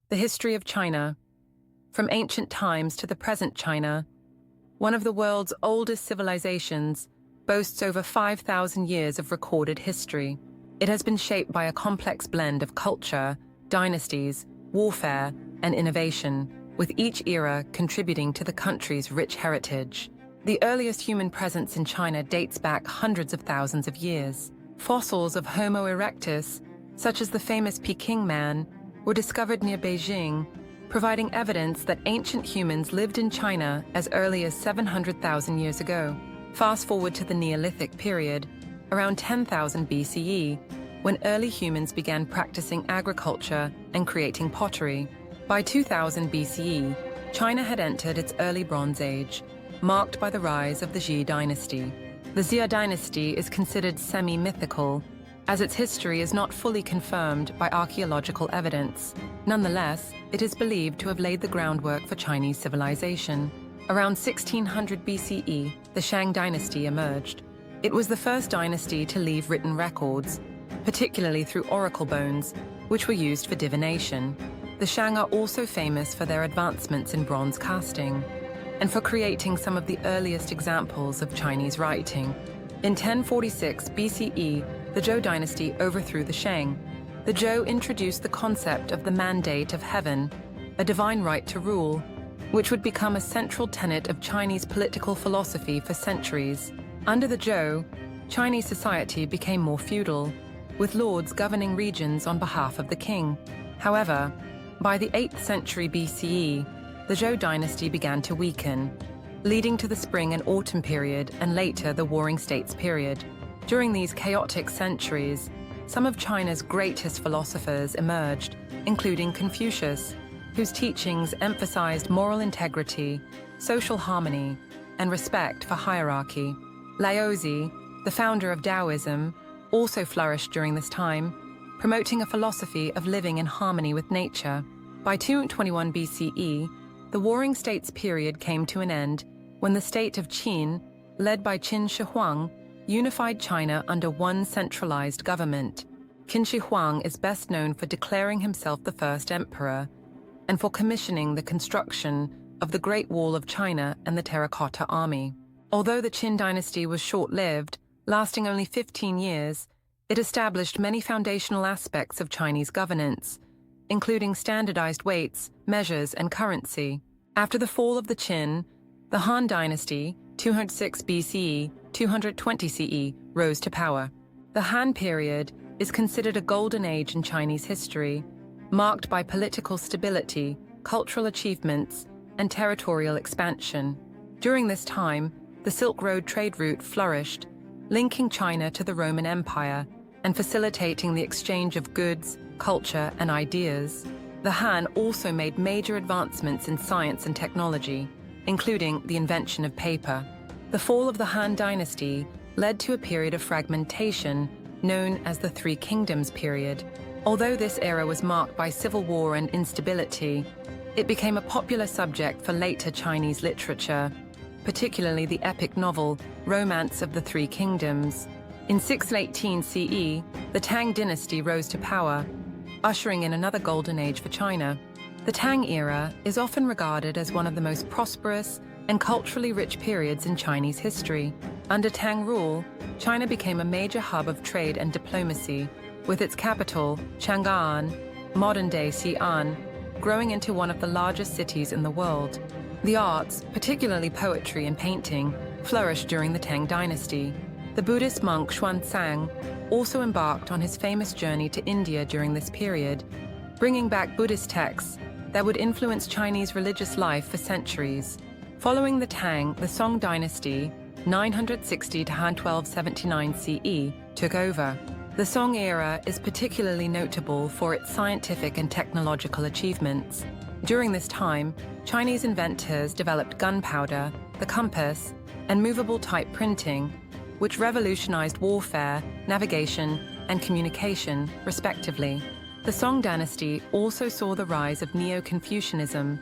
The history of China. From ancient times to the present China, one of the world's oldest civilizations, boasts over 5,000 years of recorded history. It has been shaped by a complex blend of culture, dynasties, warfare, and innovation, with each era contributing to the country's rich heritage. The earliest human presence in China dates back hundreds of thousands of years. Fossils of Homo erectus, such as the famous Peking man, were discovered near Beijing, providing evidence that ancient humans lived in China as early as 700,000 years ago. Fast forward to the Neolithic period, around 10,000 BCE, when early humans began practicing agriculture and creating pottery. By 2000 BCE, China had entered its early Bronze Age, marked by the rise of the Zhou dynasty. The Zhou dynasty is considered semi-mythical, as its history is not fully confirmed by archaeological evidence. Nonetheless, it is believed to have laid the groundwork for Chinese civilization. Around 1600 BCE, the Shang dynasty emerged. It was the first dynasty to leave written records, particularly through oracle bones, which were used for divination. The Shang are also famous for their advancements in bronze casting, and for creating some of the earliest examples of Chinese writing. In 1046 BCE, the Zhou dynasty overthrew the Shang. The Zhou introduced the concept of the mandate of heaven, a divine right to rule, which would become a central tenet of Chinese political philosophy for centuries. Under the Zhou, Chinese society became more feudal, with lords governing regions on behalf of the king. However, by the 8th century BCE, the Zhou dynasty began to weaken, leading to the Spring and Autumn period and later the Warring States period. During these chaotic centuries, some of China's greatest philosophers emerged, including Confucius, whose teachings emphasized moral integrity, social harmony, and respect for hierarchy. Laozi, the founder of Daoism, also flourished during this time, promoting a philosophy of living in harmony with nature. By 221 BCE, the Warring States period came to an end when the state of Qin, led by Qin Shi Huang, unified China under one centralized government. Qin Shi Huang is best known for declaring himself the first emperor and for commissioning the construction of the Great Wall of China and the Terracotta Army. Although the Qin dynasty was short-lived, lasting only 15 years, it established many foundational aspects of Chinese governance, including standardized weights, measures, and currency. After the fall of the Qin, the Han dynasty, 206 BCE, 220 CE, rose to power. The Han period is considered a golden age in Chinese history, marked by political stability, cultural achievements, and territorial expansion. During this time, the Silk Road trade route flourished, linking China to the Roman Empire and facilitating the exchange of goods, culture, and ideas. The Han also made major advancements in science and technology, including the invention of paper. The fall of the Han dynasty led to a period of fragmentation known as the Three Kingdoms period. Although this era was marked by civil war and instability, it became a popular subject for later Chinese literature, particularly the epic novel Romance of the Three Kingdoms. In 618 CE, the Tang dynasty rose to power, ushering in another golden age for China. The Tang era is often regarded as one of the most prosperous and culturally rich periods in Chinese history. Under Tang rule, China became a major hub of trade and diplomacy, with its capital, Chang'an, modern-day Xi'an, growing into one of the largest cities in the world. The arts, particularly poetry and painting, flourished during the Tang dynasty. The Buddhist monk Xuanzang also embarked on his famous journey to India during this period, bringing back Buddhist texts that would influence Chinese religious life for centuries. Following the Tang, the Song dynasty, 960 to 1279 CE, took over. The Song era is particularly notable for its scientific and technological achievements. During this time, Chinese inventors developed gunpowder, the compass, and movable type printing, which revolutionized warfare, navigation, and communication, respectively. The Song dynasty also saw the rise of Neo-Confucianism,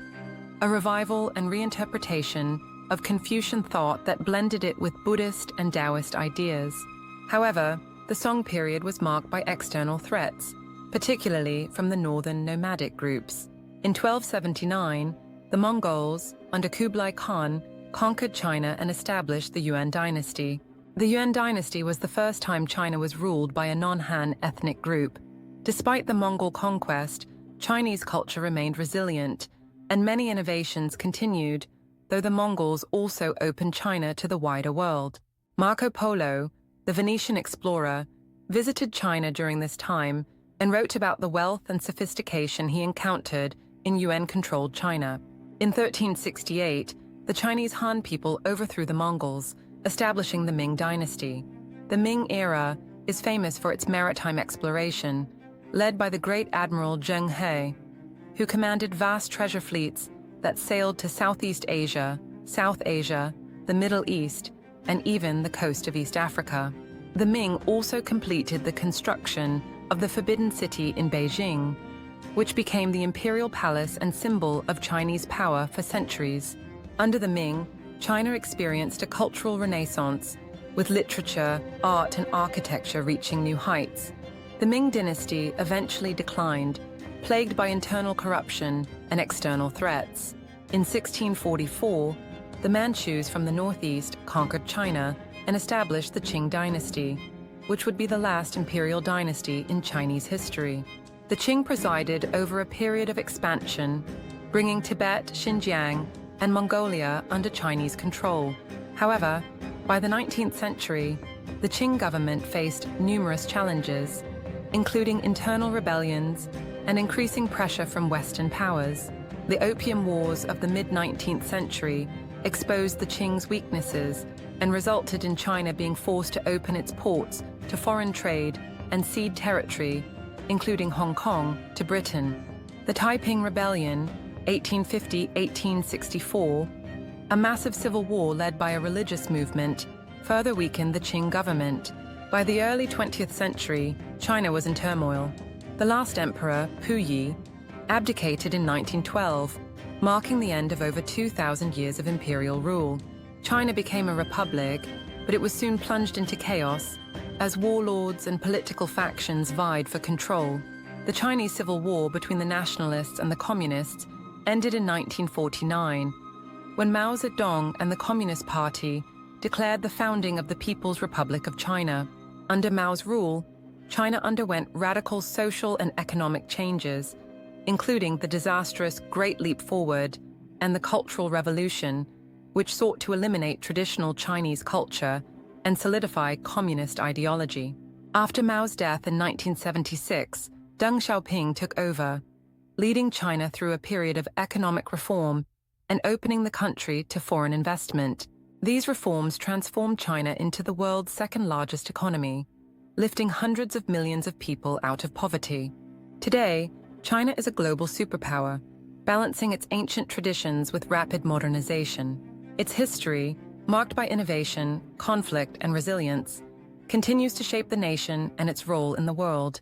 a revival and reinterpretation of Confucian thought that blended it with Buddhist and Daoist ideas. However, the Song period was marked by external threats, particularly from the northern nomadic groups. In 1279, the Mongols, under Kublai Khan, conquered China and established the Yuan dynasty. The Yuan dynasty was the first time China was ruled by a non-Han ethnic group. Despite the Mongol conquest, Chinese culture remained resilient, and many innovations continued, though the Mongols also opened China to the wider world. Marco Polo, the Venetian explorer, visited China during this time and wrote about the wealth and sophistication he encountered in Yuan-controlled China. In 1368, the Chinese Han people overthrew the Mongols, establishing the Ming dynasty. The Ming era is famous for its maritime exploration, led by the great admiral Zheng He, who commanded vast treasure fleets that sailed to Southeast Asia, South Asia, the Middle East, and even the coast of East Africa. The Ming also completed the construction of the Forbidden City in Beijing, which became the imperial palace and symbol of Chinese power for centuries. Under the Ming, China experienced a cultural renaissance, with literature, art, and architecture reaching new heights. The Ming dynasty eventually declined, plagued by internal corruption and external threats. In 1644, the Manchus from the northeast conquered China and established the Qing dynasty, which would be the last imperial dynasty in Chinese history. The Qing presided over a period of expansion, bringing Tibet, Xinjiang, and Mongolia under Chinese control. However, by the 19th century, the Qing government faced numerous challenges, including internal rebellions and increasing pressure from Western powers. The Opium Wars of the mid-19th century exposed the Qing's weaknesses and resulted in China being forced to open its ports to foreign trade and cede territory, including Hong Kong, to Britain. The Taiping Rebellion, 1850-1864, a massive civil war led by a religious movement, further weakened the Qing government. By the early 20th century, China was in turmoil. The last emperor, Puyi, abdicated in 1912, marking the end of over 2,000 years of imperial rule. China became a republic, but it was soon plunged into chaos as warlords and political factions vied for control. The Chinese Civil War between the nationalists and the communists ended in 1949, when Mao Zedong and the Communist Party declared the founding of the People's Republic of China. Under Mao's rule, China underwent radical social and economic changes, including the disastrous Great Leap Forward and the Cultural Revolution, which sought to eliminate traditional Chinese culture and solidify communist ideology. After Mao's death in 1976, Deng Xiaoping took over, leading China through a period of economic reform and opening the country to foreign investment. These reforms transformed China into the world's second-largest economy, lifting hundreds of millions of people out of poverty. Today, China is a global superpower, balancing its ancient traditions with rapid modernization. Its history, marked by innovation, conflict, and resilience, continues to shape the nation and its role in the world.